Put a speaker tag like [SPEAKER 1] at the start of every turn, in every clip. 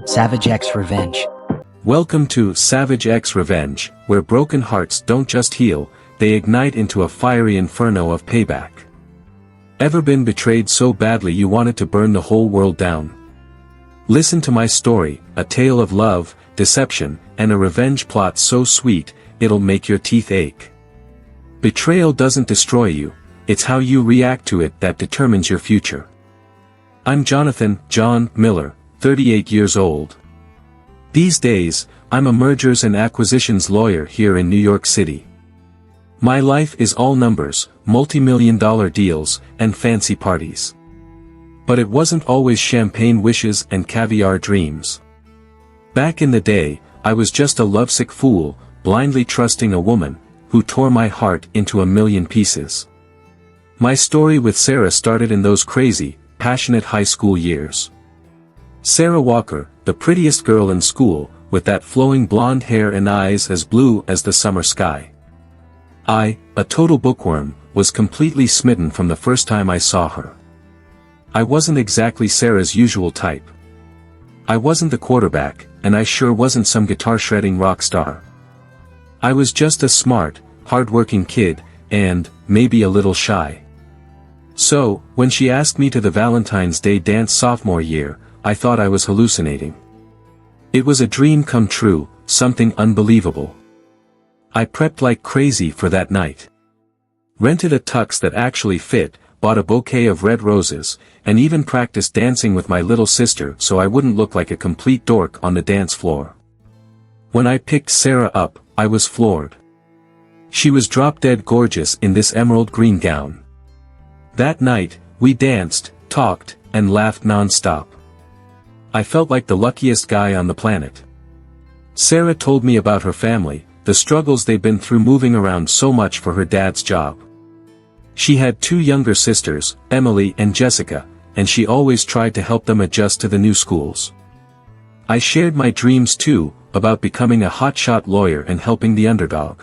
[SPEAKER 1] Savage X Revenge.
[SPEAKER 2] Welcome to Savage X Revenge, where broken hearts don't just heal, they ignite into a fiery inferno of payback. Ever been betrayed so badly you wanted to burn the whole world down? Listen to my story, a tale of love, deception, and a revenge plot so sweet, it'll make your teeth ache. Betrayal doesn't destroy you, it's how you react to it that determines your future. I'm John Miller, 38 years old. These days, I'm a mergers and acquisitions lawyer here in New York City. My life is all numbers, multi-million-dollar deals, and fancy parties. But it wasn't always champagne wishes and caviar dreams. Back in the day, I was just a lovesick fool, blindly trusting a woman, who tore my heart into a million pieces. My story with Sarah started in those crazy, passionate high school years. Sarah Walker, the prettiest girl in school, with that flowing blonde hair and eyes as blue as the summer sky. I, a total bookworm, was completely smitten from the first time I saw her. I wasn't exactly Sarah's usual type. I wasn't the quarterback, and I sure wasn't some guitar-shredding rock star. I was just a smart, hard-working kid, and, maybe a little shy. So, when she asked me to the Valentine's Day dance sophomore year, I thought I was hallucinating. It was a dream come true, something unbelievable. I prepped like crazy for that night. Rented a tux that actually fit, bought a bouquet of red roses, and even practiced dancing with my little sister so I wouldn't look like a complete dork on the dance floor. When I picked Sarah up, I was floored. She was drop-dead gorgeous in this emerald green gown. That night, we danced, talked, and laughed non-stop. I felt like the luckiest guy on the planet. Sarah told me about her family, the struggles they'd been through moving around so much for her dad's job. She had two younger sisters, Emily and Jessica, and she always tried to help them adjust to the new schools. I shared my dreams too, about becoming a hotshot lawyer and helping the underdog.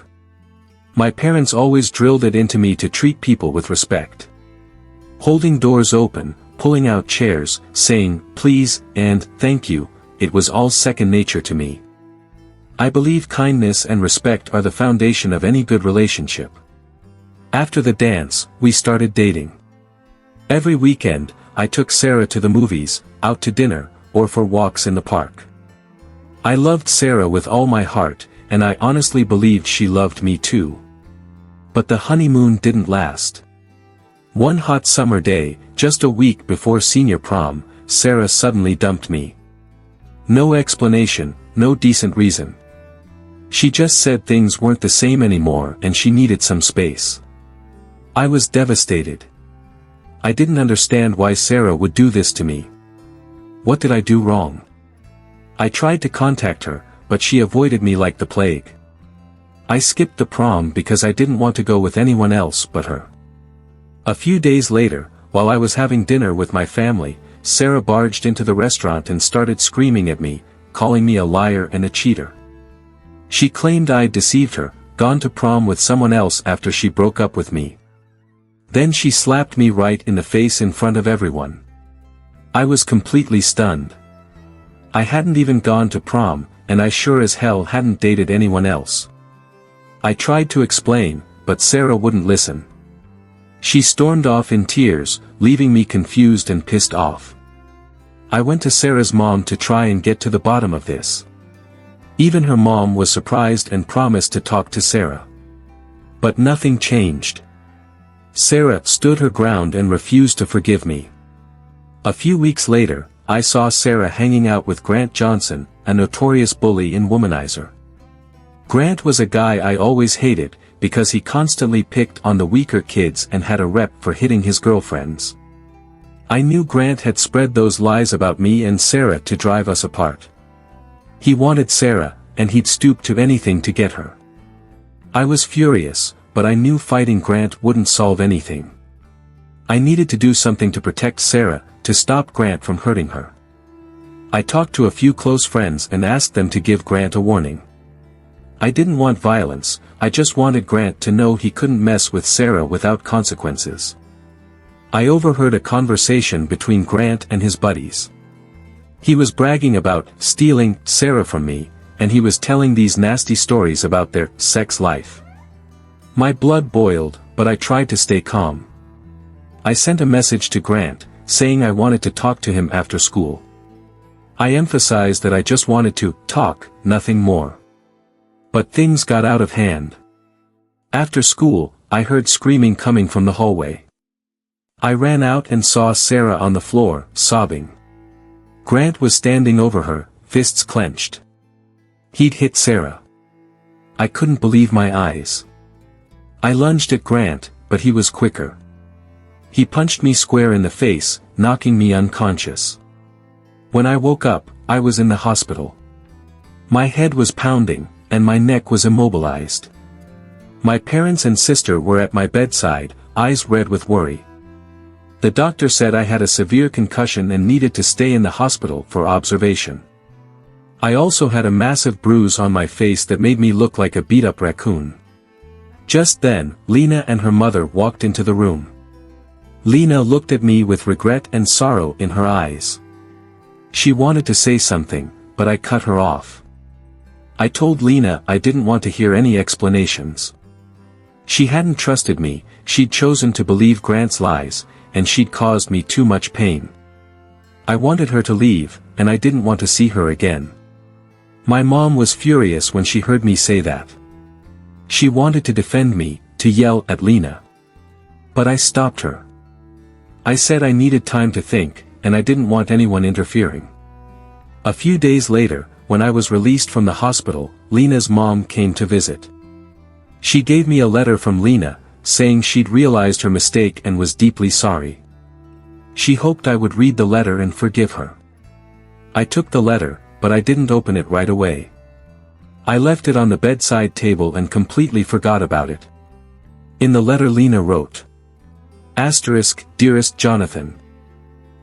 [SPEAKER 2] My parents always drilled it into me to treat people with respect. Holding doors open, pulling out chairs, saying, please, and, thank you, it was all second nature to me. I believe kindness and respect are the foundation of any good relationship. After the dance, we started dating. Every weekend, I took Sarah to the movies, out to dinner, or for walks in the park. I loved Sarah with all my heart, and I honestly believed she loved me too. But the honeymoon didn't last. One hot summer day, just a week before senior prom, Sarah suddenly dumped me. No explanation, no decent reason. She just said things weren't the same anymore and she needed some space. I was devastated. I didn't understand why Sarah would do this to me. What did I do wrong? I tried to contact her, but she avoided me like the plague. I skipped the prom because I didn't want to go with anyone else but her. A few days later, while I was having dinner with my family, Sarah barged into the restaurant and started screaming at me, calling me a liar and a cheater. She claimed I'd deceived her, gone to prom with someone else after she broke up with me. Then she slapped me right in the face in front of everyone. I was completely stunned. I hadn't even gone to prom, and I sure as hell hadn't dated anyone else. I tried to explain, but Sarah wouldn't listen. She stormed off in tears, leaving me confused and pissed off. I went to Sarah's mom to try and get to the bottom of this. Even her mom was surprised and promised to talk to Sarah. But nothing changed. Sarah stood her ground and refused to forgive me. A few weeks later, I saw Sarah hanging out with Grant Johnson, a notorious bully and womanizer. Grant was a guy I always hated, because he constantly picked on the weaker kids and had a rep for hitting his girlfriends. I knew Grant had spread those lies about me and Sarah to drive us apart. He wanted Sarah, and he'd stoop to anything to get her. I was furious, but I knew fighting Grant wouldn't solve anything. I needed to do something to protect Sarah, to stop Grant from hurting her. I talked to a few close friends and asked them to give Grant a warning. I didn't want violence, I just wanted Grant to know he couldn't mess with Sarah without consequences. I overheard a conversation between Grant and his buddies. He was bragging about stealing Sarah from me, and he was telling these nasty stories about their sex life. My blood boiled, but I tried to stay calm. I sent a message to Grant, saying I wanted to talk to him after school. I emphasized that I just wanted to talk, nothing more. But things got out of hand. After school, I heard screaming coming from the hallway. I ran out and saw Sarah on the floor, sobbing. Grant was standing over her, fists clenched. He'd hit Sarah. I couldn't believe my eyes. I lunged at Grant, but he was quicker. He punched me square in the face, knocking me unconscious. When I woke up, I was in the hospital. My head was pounding, and my neck was immobilized. My parents and sister were at my bedside, eyes red with worry. The doctor said I had a severe concussion and needed to stay in the hospital for observation. I also had a massive bruise on my face that made me look like a beat-up raccoon. Just then, Lena and her mother walked into the room. Lena looked at me with regret and sorrow in her eyes. She wanted to say something, but I cut her off. I told Lena I didn't want to hear any explanations. She hadn't trusted me, she'd chosen to believe Grant's lies, and she'd caused me too much pain. I wanted her to leave, and I didn't want to see her again. My mom was furious when she heard me say that. She wanted to defend me, to yell at Lena. But I stopped her. I said I needed time to think, and I didn't want anyone interfering. A few days later, when I was released from the hospital, Lena's mom came to visit. She gave me a letter from Lena, saying she'd realized her mistake and was deeply sorry. She hoped I would read the letter and forgive her. I took the letter, but I didn't open it right away. I left it on the bedside table and completely forgot about it. In the letter Lena wrote, "Dearest Jonathan.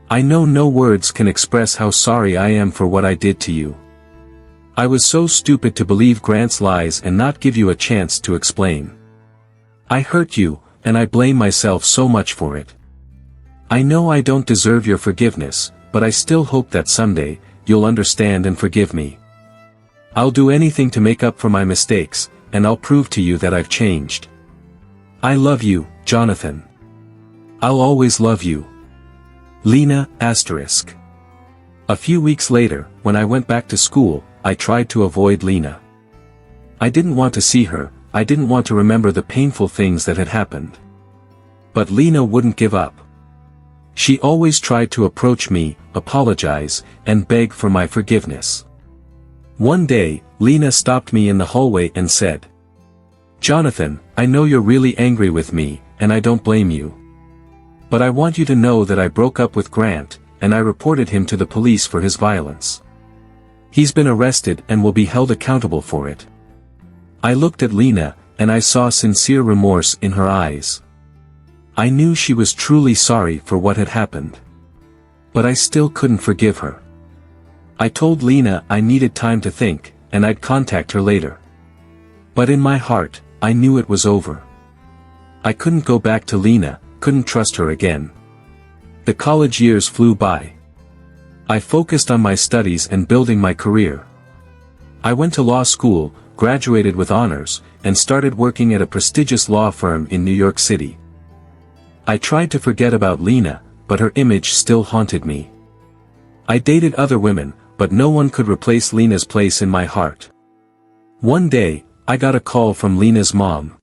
[SPEAKER 2] I know no words can express how sorry I am for what I did to you. I was so stupid to believe Grant's lies and not give you a chance to explain. I hurt you, and I blame myself so much for it. I know I don't deserve your forgiveness, but I still hope that someday, you'll understand and forgive me. I'll do anything to make up for my mistakes, and I'll prove to you that I've changed. I love you, Jonathan. I'll always love you. Lena, **. A few weeks later, when I went back to school, I tried to avoid Lena. I didn't want to see her, I didn't want to remember the painful things that had happened. But Lena wouldn't give up. She always tried to approach me, apologize, and beg for my forgiveness. One day, Lena stopped me in the hallway and said, "Jonathan, I know you're really angry with me, and I don't blame you. But I want you to know that I broke up with Grant, and I reported him to the police for his violence. He's been arrested and will be held accountable for it." I looked at Lena, and I saw sincere remorse in her eyes. I knew she was truly sorry for what had happened. But I still couldn't forgive her. I told Lena I needed time to think, and I'd contact her later. But in my heart, I knew it was over. I couldn't go back to Lena, couldn't trust her again. The college years flew by. I focused on my studies and building my career. I went to law school, graduated with honors, and started working at a prestigious law firm in New York City. I tried to forget about Lena, but her image still haunted me. I dated other women, but no one could replace Lena's place in my heart. One day, I got a call from Lena's mom.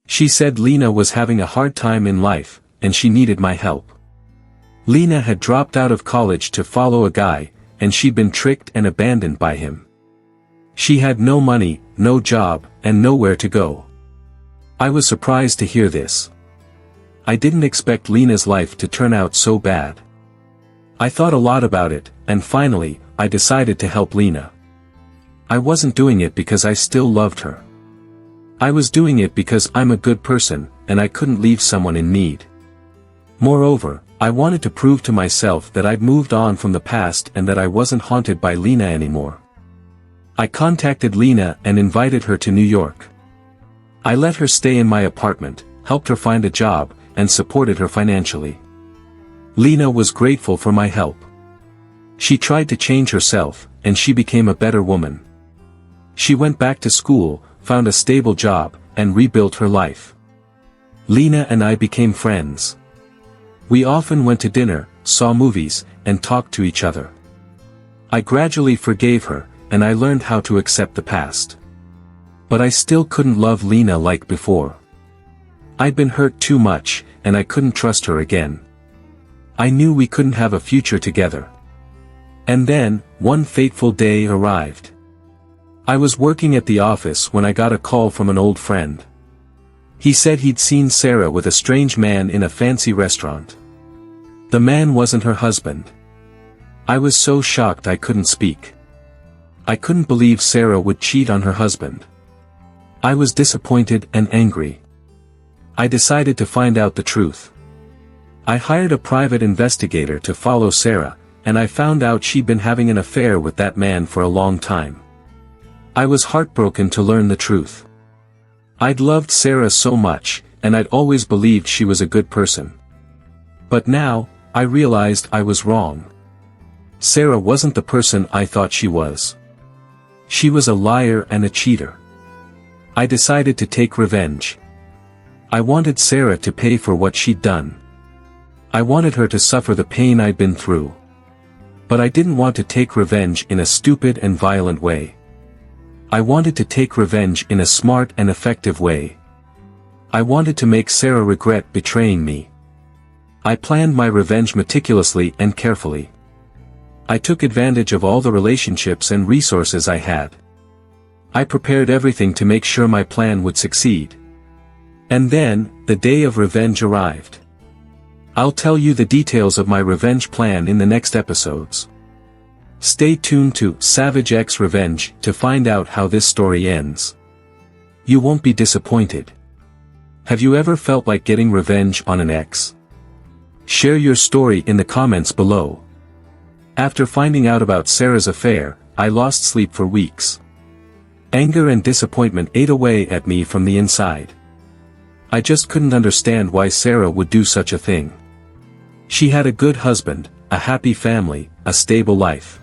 [SPEAKER 2] She said Lena was having a hard time in life, and she needed my help. Lena had dropped out of college to follow a guy, and she'd been tricked and abandoned by him. She had no money, no job, and nowhere to go. I was surprised to hear this. I didn't expect Lena's life to turn out so bad. I thought a lot about it, and finally, I decided to help Lena. I wasn't doing it because I still loved her. I was doing it because I'm a good person, and I couldn't leave someone in need. Moreover, I wanted to prove to myself that I'd moved on from the past and that I wasn't haunted by Lena anymore. I contacted Lena and invited her to New York. I let her stay in my apartment, helped her find a job, and supported her financially. Lena was grateful for my help. She tried to change herself, and she became a better woman. She went back to school, found a stable job, and rebuilt her life. Lena and I became friends. We often went to dinner, saw movies, and talked to each other. I gradually forgave her, and I learned how to accept the past. But I still couldn't love Lena like before. I'd been hurt too much, and I couldn't trust her again. I knew we couldn't have a future together. And then, one fateful day arrived. I was working at the office when I got a call from an old friend. He said he'd seen Sarah with a strange man in a fancy restaurant. The man wasn't her husband. I was so shocked I couldn't speak. I couldn't believe Sarah would cheat on her husband. I was disappointed and angry. I decided to find out the truth. I hired a private investigator to follow Sarah, and I found out she'd been having an affair with that man for a long time. I was heartbroken to learn the truth. I'd loved Sarah so much, and I'd always believed she was a good person. But now, I realized I was wrong. Sarah wasn't the person I thought she was. She was a liar and a cheater. I decided to take revenge. I wanted Sarah to pay for what she'd done. I wanted her to suffer the pain I'd been through. But I didn't want to take revenge in a stupid and violent way. I wanted to take revenge in a smart and effective way. I wanted to make Sarah regret betraying me. I planned my revenge meticulously and carefully. I took advantage of all the relationships and resources I had. I prepared everything to make sure my plan would succeed. And then, the day of revenge arrived. I'll tell you the details of my revenge plan in the next episodes. Stay tuned to Savage X Revenge to find out how this story ends. You won't be disappointed. Have you ever felt like getting revenge on an ex? Share your story in the comments below. After finding out about Sarah's affair, I lost sleep for weeks. Anger and disappointment ate away at me from the inside. I just couldn't understand why Sarah would do such a thing. She had a good husband, a happy family, a stable life.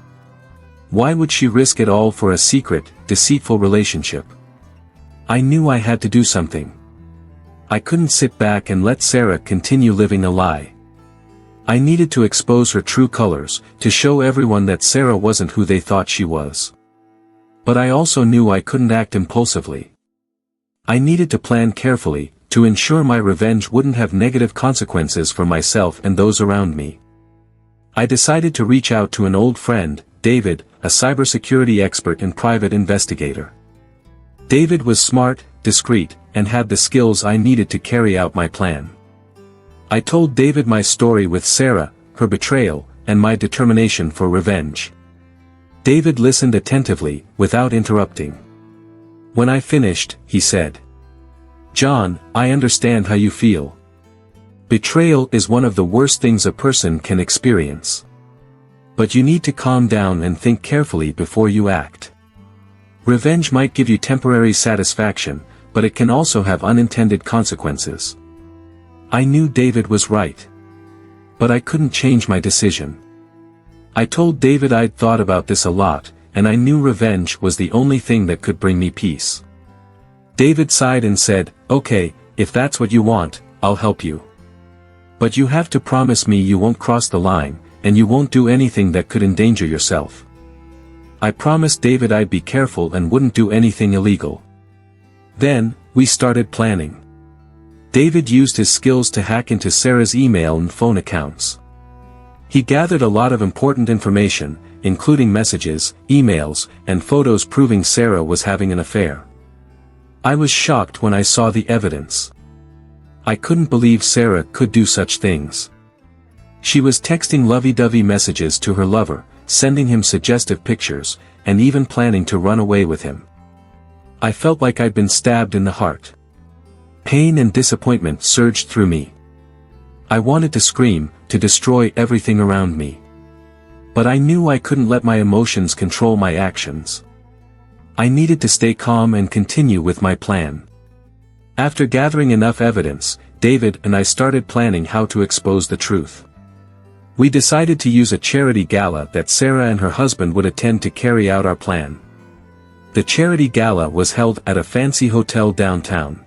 [SPEAKER 2] Why would she risk it all for a secret, deceitful relationship? I knew I had to do something. I couldn't sit back and let Sarah continue living a lie. I needed to expose her true colors, to show everyone that Sarah wasn't who they thought she was. But I also knew I couldn't act impulsively. I needed to plan carefully, to ensure my revenge wouldn't have negative consequences for myself and those around me. I decided to reach out to an old friend, David, a cybersecurity expert and private investigator. David was smart, discreet, and had the skills I needed to carry out my plan. I told David my story with Sarah, her betrayal, and my determination for revenge. David listened attentively, without interrupting. When I finished, he said, "John, I understand how you feel. Betrayal is one of the worst things a person can experience. But you need to calm down and think carefully before you act. Revenge might give you temporary satisfaction, but it can also have unintended consequences." I knew David was right. But I couldn't change my decision. I told David I'd thought about this a lot, and I knew revenge was the only thing that could bring me peace. David sighed and said, "Okay, if that's what you want, I'll help you. But you have to promise me you won't cross the line, and you won't do anything that could endanger yourself." I promised David I'd be careful and wouldn't do anything illegal. Then, we started planning. David used his skills to hack into Sarah's email and phone accounts. He gathered a lot of important information, including messages, emails, and photos proving Sarah was having an affair. I was shocked when I saw the evidence. I couldn't believe Sarah could do such things. She was texting lovey-dovey messages to her lover, sending him suggestive pictures, and even planning to run away with him. I felt like I'd been stabbed in the heart. Pain and disappointment surged through me. I wanted to scream, to destroy everything around me. But I knew I couldn't let my emotions control my actions. I needed to stay calm and continue with my plan. After gathering enough evidence, David and I started planning how to expose the truth. We decided to use a charity gala that Sarah and her husband would attend to carry out our plan. The charity gala was held at a fancy hotel downtown.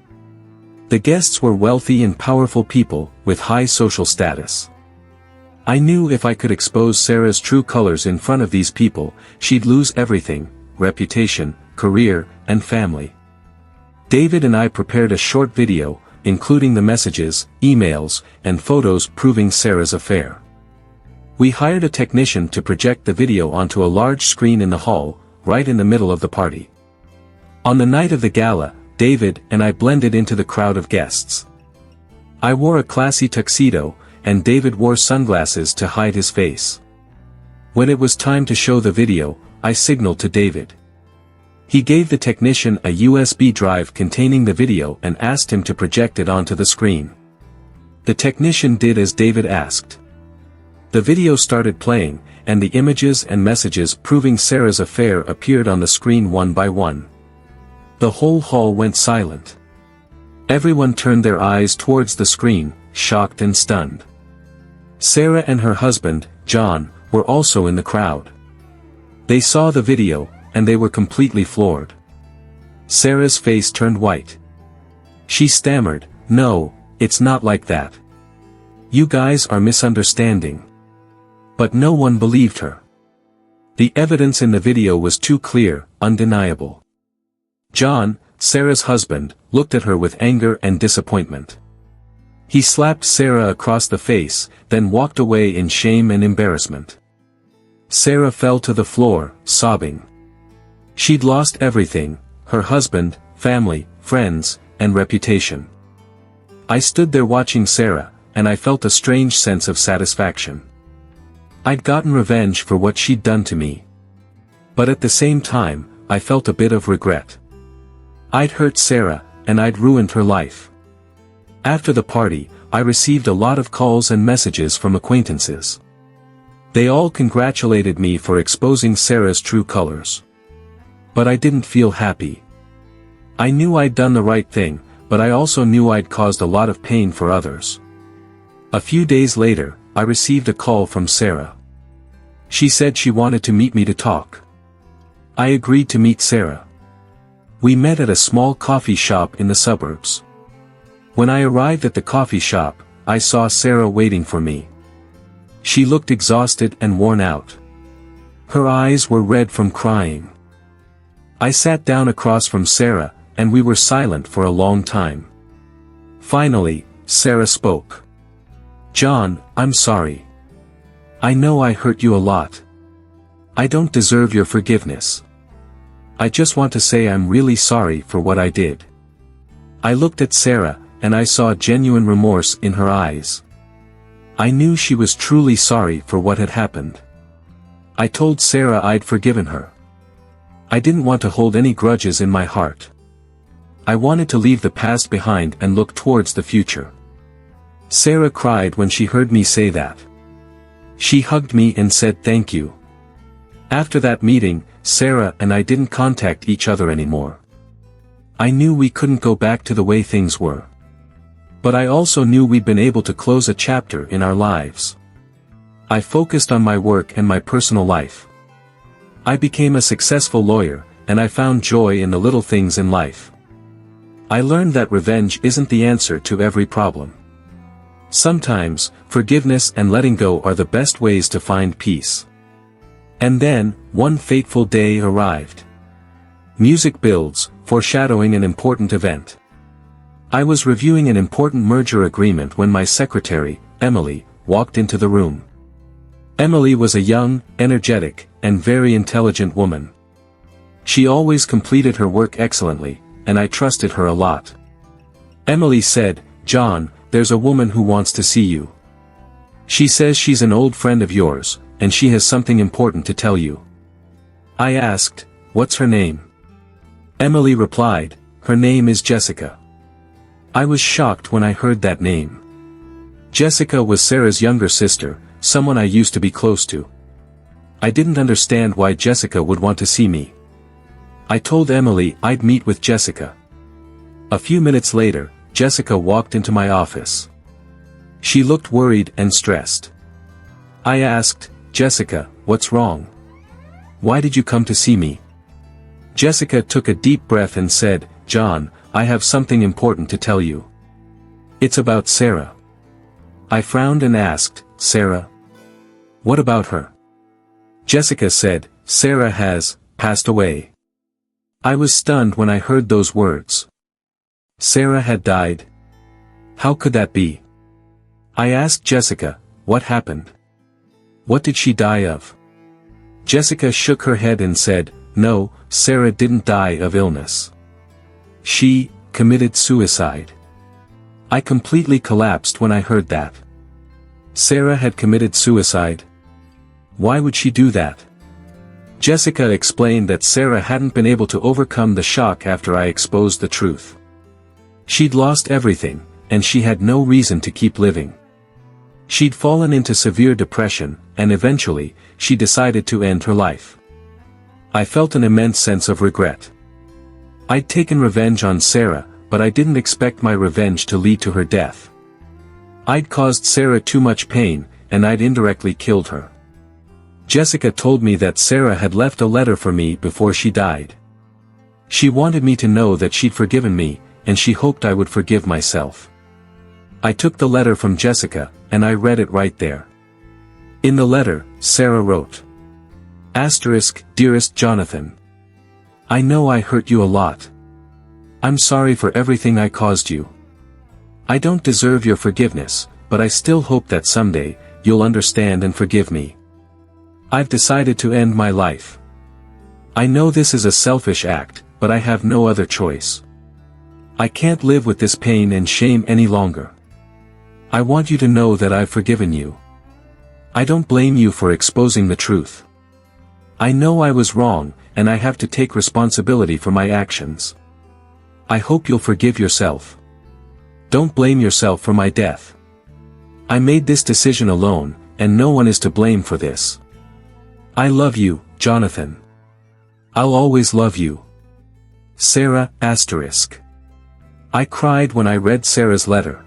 [SPEAKER 2] The guests were wealthy and powerful people, with high social status. I knew if I could expose Sarah's true colors in front of these people, she'd lose everything: reputation, career, and family. David and I prepared a short video, including the messages, emails, and photos proving Sarah's affair. We hired a technician to project the video onto a large screen in the hall, right in the middle of the party. On the night of the gala, David and I blended into the crowd of guests. I wore a classy tuxedo, and David wore sunglasses to hide his face. When it was time to show the video, I signaled to David. He gave the technician a USB drive containing the video and asked him to project it onto the screen. The technician did as David asked. The video started playing, and the images and messages proving Sarah's affair appeared on the screen one by one. The whole hall went silent. Everyone turned their eyes towards the screen, shocked and stunned. Sarah and her husband, John, were also in the crowd. They saw the video, and they were completely floored. Sarah's face turned white. She stammered, "No, it's not like that. You guys are misunderstanding." But no one believed her. The evidence in the video was too clear, undeniable. John, Sarah's husband, looked at her with anger and disappointment. He slapped Sarah across the face, then walked away in shame and embarrassment. Sarah fell to the floor, sobbing. She'd lost everything: her husband, family, friends, and reputation. I stood there watching Sarah, and I felt a strange sense of satisfaction. I'd gotten revenge for what she'd done to me. But at the same time, I felt a bit of regret. I'd hurt Sarah, and I'd ruined her life. After the party, I received a lot of calls and messages from acquaintances. They all congratulated me for exposing Sarah's true colors. But I didn't feel happy. I knew I'd done the right thing, but I also knew I'd caused a lot of pain for others. A few days later, I received a call from Sarah. She said she wanted to meet me to talk. I agreed to meet Sarah. We met at a small coffee shop in the suburbs. When I arrived at the coffee shop, I saw Sarah waiting for me. She looked exhausted and worn out. Her eyes were red from crying. I sat down across from Sarah, and we were silent for a long time. Finally, Sarah spoke. "John, I'm sorry. I know I hurt you a lot. I don't deserve your forgiveness. I just want to say I'm really sorry for what I did." I looked at Sarah, and I saw genuine remorse in her eyes. I knew she was truly sorry for what had happened. I told Sarah I'd forgiven her. I didn't want to hold any grudges in my heart. I wanted to leave the past behind and look towards the future. Sarah cried when she heard me say that. She hugged me and said thank you. After that meeting, Sarah and I didn't contact each other anymore. I knew we couldn't go back to the way things were. But I also knew we'd been able to close a chapter in our lives. I focused on my work and my personal life. I became a successful lawyer, and I found joy in the little things in life. I learned that revenge isn't the answer to every problem. Sometimes, forgiveness and letting go are the best ways to find peace. And then, one fateful day arrived. Music builds, foreshadowing an important event. I was reviewing an important merger agreement when my secretary, Emily, walked into the room. Emily was a young, energetic, and very intelligent woman. She always completed her work excellently, and I trusted her a lot. Emily said, "John, there's a woman who wants to see you. She says she's an old friend of yours, and she has something important to tell you." I asked, "What's her name?" Emily replied, "Her name is Jessica." I was shocked when I heard that name. Jessica was Sarah's younger sister, someone I used to be close to. I didn't understand why Jessica would want to see me. I told Emily I'd meet with Jessica. A few minutes later, Jessica walked into my office. She looked worried and stressed. I asked, "Jessica, what's wrong? Why did you come to see me?" Jessica took a deep breath and said, "John, I have something important to tell you. It's about Sarah." I frowned and asked, "Sarah? What about her?" Jessica said, "Sarah has passed away." I was stunned when I heard those words. Sarah had died? How could that be? I asked Jessica, "What happened? What did she die of?" Jessica shook her head and said, "No, Sarah didn't die of illness. She committed suicide." I completely collapsed when I heard that. Sarah had committed suicide? Why would she do that? Jessica explained that Sarah hadn't been able to overcome the shock after I exposed the truth. She'd lost everything, and she had no reason to keep living. She'd fallen into severe depression, and eventually, she decided to end her life. I felt an immense sense of regret. I'd taken revenge on Sarah, but I didn't expect my revenge to lead to her death. I'd caused Sarah too much pain, and I'd indirectly killed her. Jessica told me that Sarah had left a letter for me before she died. She wanted me to know that she'd forgiven me, and she hoped I would forgive myself. I took the letter from Jessica, and I read it right there. In the letter, Sarah wrote, "Dearest Jonathan. I know I hurt you a lot. I'm sorry for everything I caused you. I don't deserve your forgiveness, but I still hope that someday, you'll understand and forgive me. I've decided to end my life. I know this is a selfish act, but I have no other choice. I can't live with this pain and shame any longer. I want you to know that I've forgiven you. I don't blame you for exposing the truth. I know I was wrong, and I have to take responsibility for my actions. I hope you'll forgive yourself. Don't blame yourself for my death. I made this decision alone, and no one is to blame for this. I love you, Jonathan. I'll always love you. Sarah, **. I cried when I read Sarah's letter.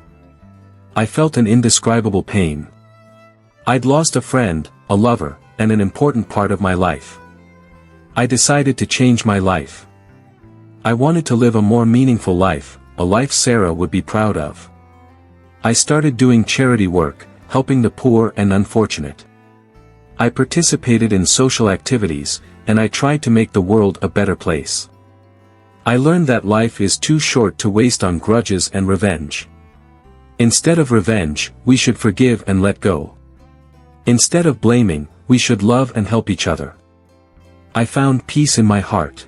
[SPEAKER 2] I felt an indescribable pain. I'd lost a friend, a lover, and an important part of my life. I decided to change my life. I wanted to live a more meaningful life, a life Sarah would be proud of. I started doing charity work, helping the poor and unfortunate. I participated in social activities, and I tried to make the world a better place. I learned that life is too short to waste on grudges and revenge. Instead of revenge, we should forgive and let go. Instead of blaming, we should love and help each other. I found peace in my heart.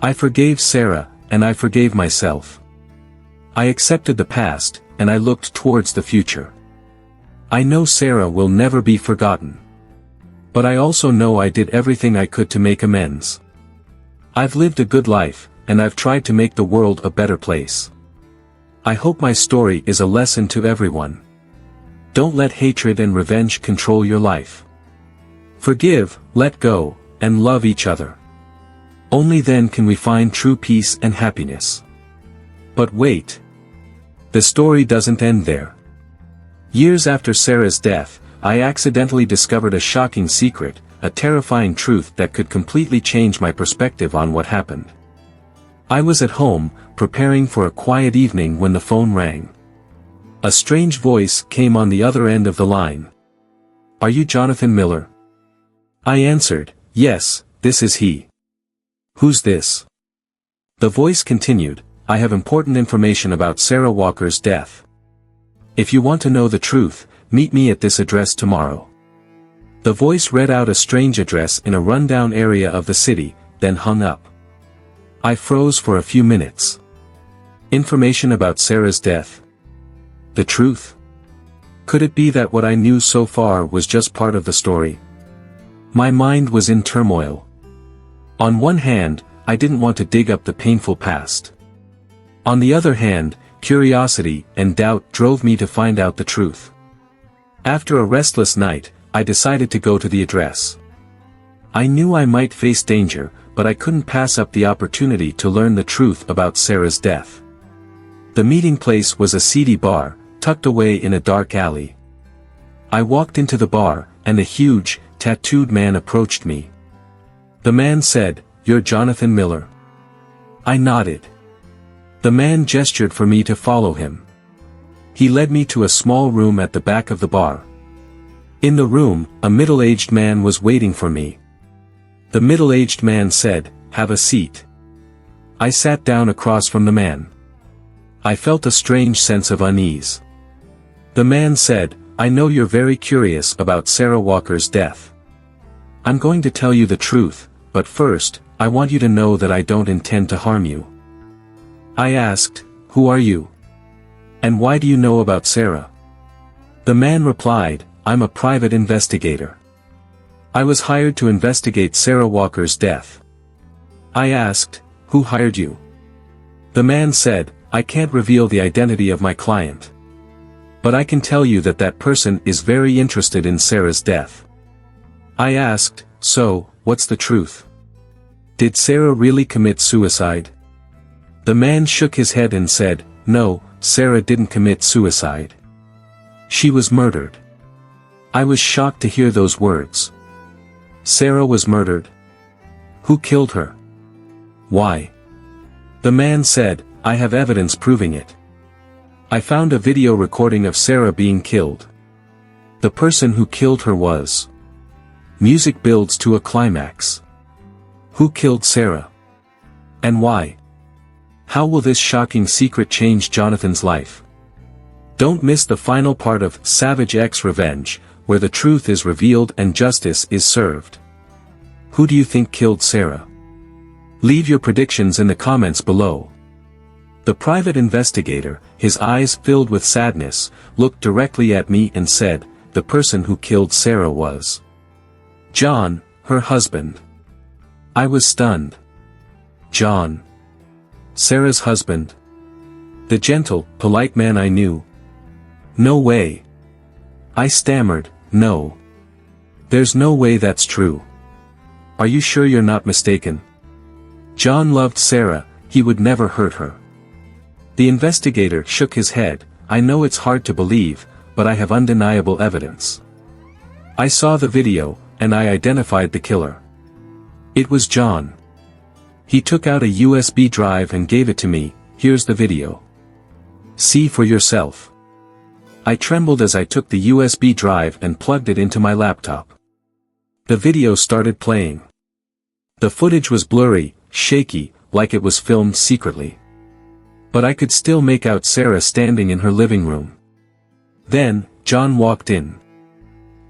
[SPEAKER 2] I forgave Sarah, and I forgave myself. I accepted the past, and I looked towards the future. I know Sarah will never be forgotten. But I also know I did everything I could to make amends. I've lived a good life, and I've tried to make the world a better place. I hope my story is a lesson to everyone. Don't let hatred and revenge control your life. Forgive, let go, and love each other. Only then can we find true peace and happiness. But wait. The story doesn't end there. Years after Sarah's death, I accidentally discovered a shocking secret, a terrifying truth that could completely change my perspective on what happened. I was at home, preparing for a quiet evening when the phone rang. A strange voice came on the other end of the line. "Are you Jonathan Miller?" I answered, "Yes, this is he." "Who's this?" The voice continued, "I have important information about Sarah Walker's death. If you want to know the truth, meet me at this address tomorrow." The voice read out a strange address in a rundown area of the city, then hung up. I froze for a few minutes. Information about Sarah's death? The truth? Could it be that what I knew so far was just part of the story? My mind was in turmoil. On one hand, I didn't want to dig up the painful past. On the other hand, curiosity and doubt drove me to find out the truth. After a restless night, I decided to go to the address. I knew I might face danger, but I couldn't pass up the opportunity to learn the truth about Sarah's death. The meeting place was a seedy bar, tucked away in a dark alley. I walked into the bar, and a huge, tattooed man approached me. The man said, "You're Jonathan Miller." I nodded. The man gestured for me to follow him. He led me to a small room at the back of the bar. In the room, a middle-aged man was waiting for me. The middle-aged man said, "Have a seat." I sat down across from the man. I felt a strange sense of unease. The man said, "I know you're very curious about Sarah Walker's death. I'm going to tell you the truth, but first, I want you to know that I don't intend to harm you." I asked, "Who are you? And why do you know about Sarah?" The man replied, "I'm a private investigator. I was hired to investigate Sarah Walker's death." I asked, "Who hired you?" The man said, "I can't reveal the identity of my client. But I can tell you that that person is very interested in Sarah's death." I asked, "So, what's the truth? Did Sarah really commit suicide?" The man shook his head and said, "No, Sarah didn't commit suicide. She was murdered." I was shocked to hear those words. Sarah was murdered? Who killed her? Why? The man said, "I have evidence proving it. I found a video recording of Sarah being killed. The person who killed her was..." Music builds to a climax. Who killed Sarah? And why? How will this shocking secret change Jonathan's life? Don't miss the final part of Savage X Revenge, where the truth is revealed and justice is served. Who do you think killed Sarah? Leave your predictions in the comments below. The private investigator, his eyes filled with sadness, looked directly at me and said, "The person who killed Sarah was John, her husband." I was stunned. John? Sarah's husband? The gentle, polite man I knew? No way. I stammered, "No. There's no way that's true. Are you sure you're not mistaken? John loved Sarah, he would never hurt her." The investigator shook his head. "I know it's hard to believe, but I have undeniable evidence. I saw the video, and I identified the killer. It was John. He took out a USB drive and gave it to me. Here's the video. See for yourself." I trembled as I took the USB drive and plugged it into my laptop. The video started playing. The footage was blurry, shaky, like it was filmed secretly. But I could still make out Sarah standing in her living room. Then, John walked in.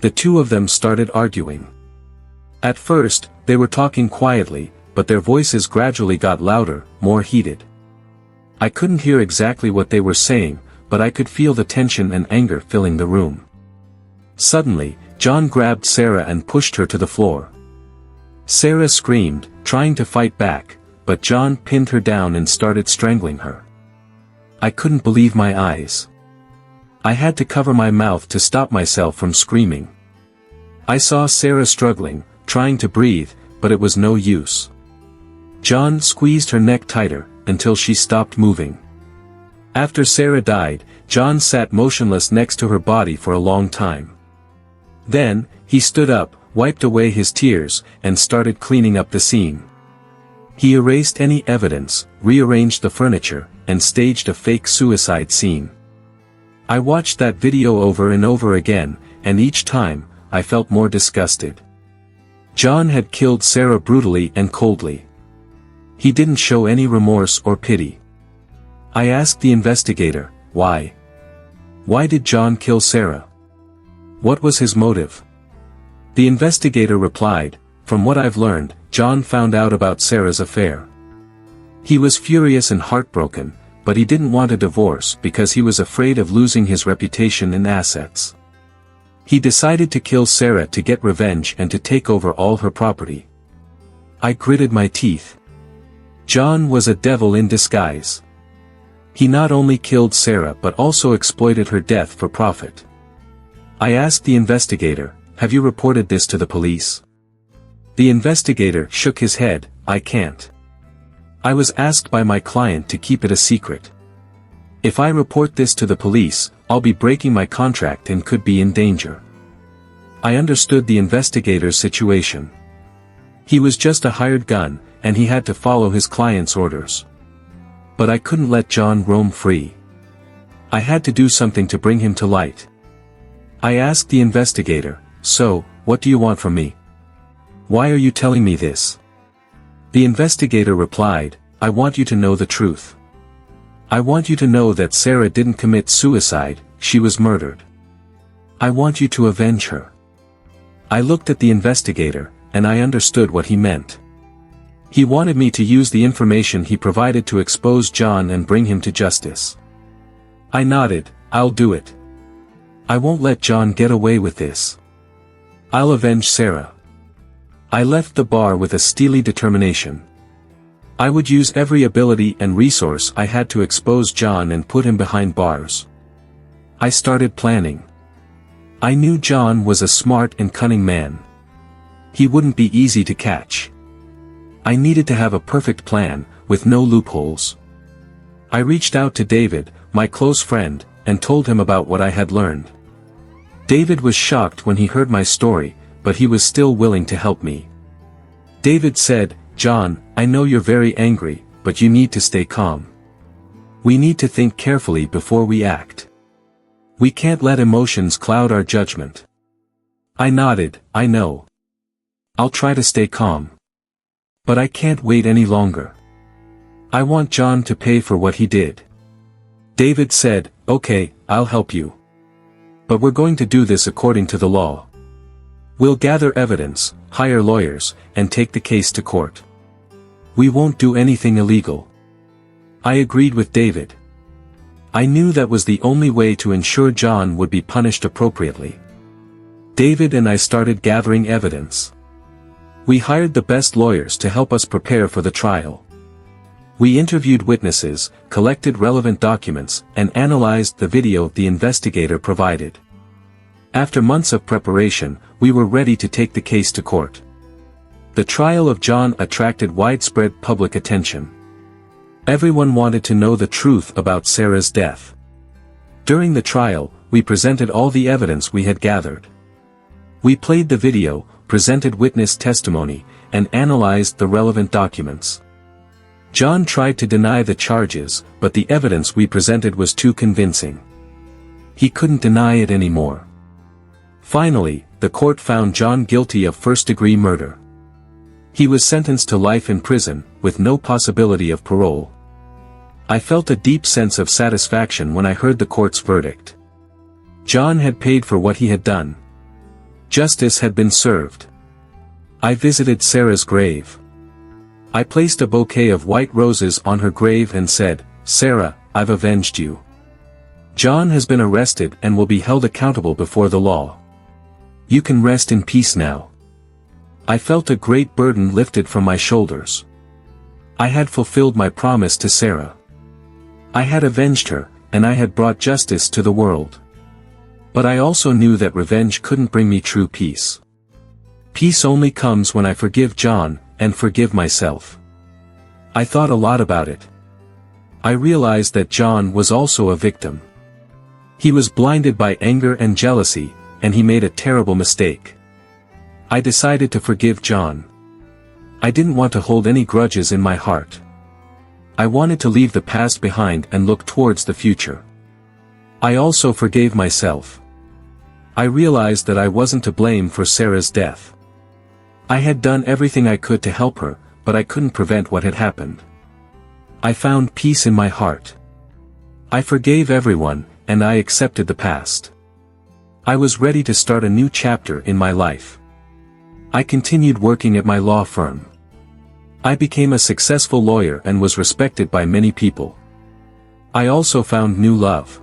[SPEAKER 2] The two of them started arguing. At first, they were talking quietly, but their voices gradually got louder, more heated. I couldn't hear exactly what they were saying, but I could feel the tension and anger filling the room. Suddenly, John grabbed Sarah and pushed her to the floor. Sarah screamed, trying to fight back, but John pinned her down and started strangling her. I couldn't believe my eyes. I had to cover my mouth to stop myself from screaming. I saw Sarah struggling, trying to breathe, but it was no use. John squeezed her neck tighter, until she stopped moving. After Sarah died, John sat motionless next to her body for a long time. Then, he stood up, wiped away his tears, and started cleaning up the scene. He erased any evidence, rearranged the furniture, and staged a fake suicide scene. I watched that video over and over again, and each time, I felt more disgusted. John had killed Sarah brutally and coldly. He didn't show any remorse or pity. I asked the investigator, why? Why did John kill Sarah? What was his motive? The investigator replied, "From what I've learned, John found out about Sarah's affair. He was furious and heartbroken, but he didn't want a divorce because he was afraid of losing his reputation and assets. He decided to kill Sarah to get revenge and to take over all her property." I gritted my teeth. John was a devil in disguise. He not only killed Sarah but also exploited her death for profit. I asked the investigator, "Have you reported this to the police?" The investigator shook his head, "I can't. I was asked by my client to keep it a secret. If I report this to the police, I'll be breaking my contract and could be in danger." I understood the investigator's situation. He was just a hired gun, and he had to follow his client's orders. But I couldn't let John roam free. I had to do something to bring him to light. I asked the investigator, "So, what do you want from me? Why are you telling me this?" The investigator replied, "I want you to know the truth. I want you to know that Sarah didn't commit suicide, she was murdered. I want you to avenge her." I looked at the investigator, and I understood what he meant. He wanted me to use the information he provided to expose John and bring him to justice. I nodded, "I'll do it. I won't let John get away with this. I'll avenge Sarah." I left the bar with a steely determination. I would use every ability and resource I had to expose John and put him behind bars. I started planning. I knew John was a smart and cunning man. He wouldn't be easy to catch. I needed to have a perfect plan, with no loopholes. I reached out to David, my close friend, and told him about what I had learned. David was shocked when he heard my story, but he was still willing to help me. David said, "John, I know you're very angry, but you need to stay calm. We need to think carefully before we act. We can't let emotions cloud our judgment." I nodded, "I know. I'll try to stay calm. But I can't wait any longer. I want John to pay for what he did." David said, "Okay, I'll help you. But we're going to do this according to the law. We'll gather evidence, hire lawyers, and take the case to court. We won't do anything illegal." I agreed with David. I knew that was the only way to ensure John would be punished appropriately. David and I started gathering evidence. We hired the best lawyers to help us prepare for the trial. We interviewed witnesses, collected relevant documents, and analyzed the video the investigator provided. After months of preparation, we were ready to take the case to court. The trial of John attracted widespread public attention. Everyone wanted to know the truth about Sarah's death. During the trial, we presented all the evidence we had gathered. We played the video, presented witness testimony, and analyzed the relevant documents. John tried to deny the charges, but the evidence we presented was too convincing. He couldn't deny it anymore. Finally, the court found John guilty of first-degree murder. He was sentenced to life in prison, with no possibility of parole. I felt a deep sense of satisfaction when I heard the court's verdict. John had paid for what he had done. Justice had been served. I visited Sarah's grave. I placed a bouquet of white roses on her grave and said, "Sarah, I've avenged you. John has been arrested and will be held accountable before the law. You can rest in peace now." I felt a great burden lifted from my shoulders. I had fulfilled my promise to Sarah. I had avenged her, and I had brought justice to the world. But I also knew that revenge couldn't bring me true peace. Peace only comes when I forgive John, and forgive myself. I thought a lot about it. I realized that John was also a victim. He was blinded by anger and jealousy, and he made a terrible mistake. I decided to forgive John. I didn't want to hold any grudges in my heart. I wanted to leave the past behind and look towards the future. I also forgave myself. I realized that I wasn't to blame for Sarah's death. I had done everything I could to help her, but I couldn't prevent what had happened. I found peace in my heart. I forgave everyone, and I accepted the past. I was ready to start a new chapter in my life. I continued working at my law firm. I became a successful lawyer and was respected by many people. I also found new love.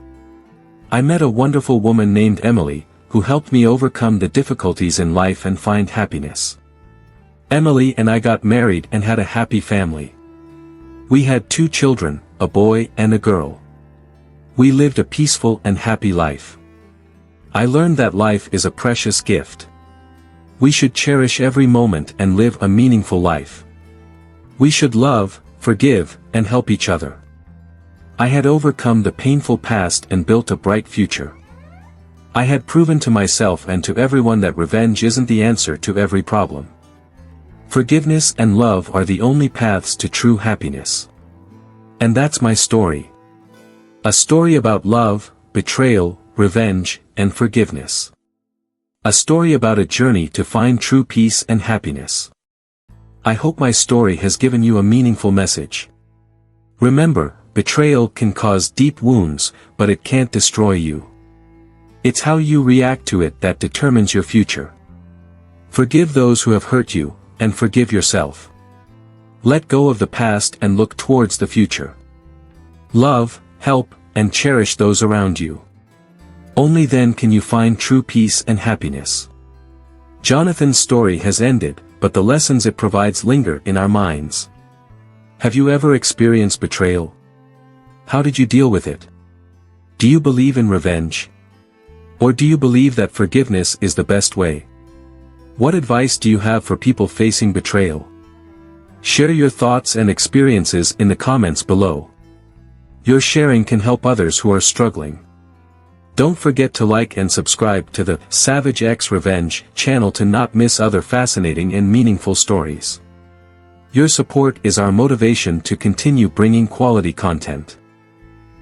[SPEAKER 2] I met a wonderful woman named Emily, who helped me overcome the difficulties in life and find happiness. Emily and I got married and had a happy family. We had 2 children, a boy and a girl. We lived a peaceful and happy life. I learned that life is a precious gift. We should cherish every moment and live a meaningful life. We should love, forgive, and help each other. I had overcome the painful past and built a bright future. I had proven to myself and to everyone that revenge isn't the answer to every problem. Forgiveness and love are the only paths to true happiness. And that's my story. A story about love, betrayal, revenge, and forgiveness. A story about a journey to find true peace and happiness. I hope my story has given you a meaningful message. Remember, betrayal can cause deep wounds, but it can't destroy you. It's how you react to it that determines your future. Forgive those who have hurt you, and forgive yourself. Let go of the past and look towards the future. Love, help, and cherish those around you. Only then can you find true peace and happiness. Jonathan's story has ended, but the lessons it provides linger in our minds. Have you ever experienced betrayal? How did you deal with it? Do you believe in revenge? Or do you believe that forgiveness is the best way? What advice do you have for people facing betrayal? Share your thoughts and experiences in the comments below. Your sharing can help others who are struggling. Don't forget to like and subscribe to the Savage X Revenge channel to not miss other fascinating and meaningful stories. Your support is our motivation to continue bringing quality content.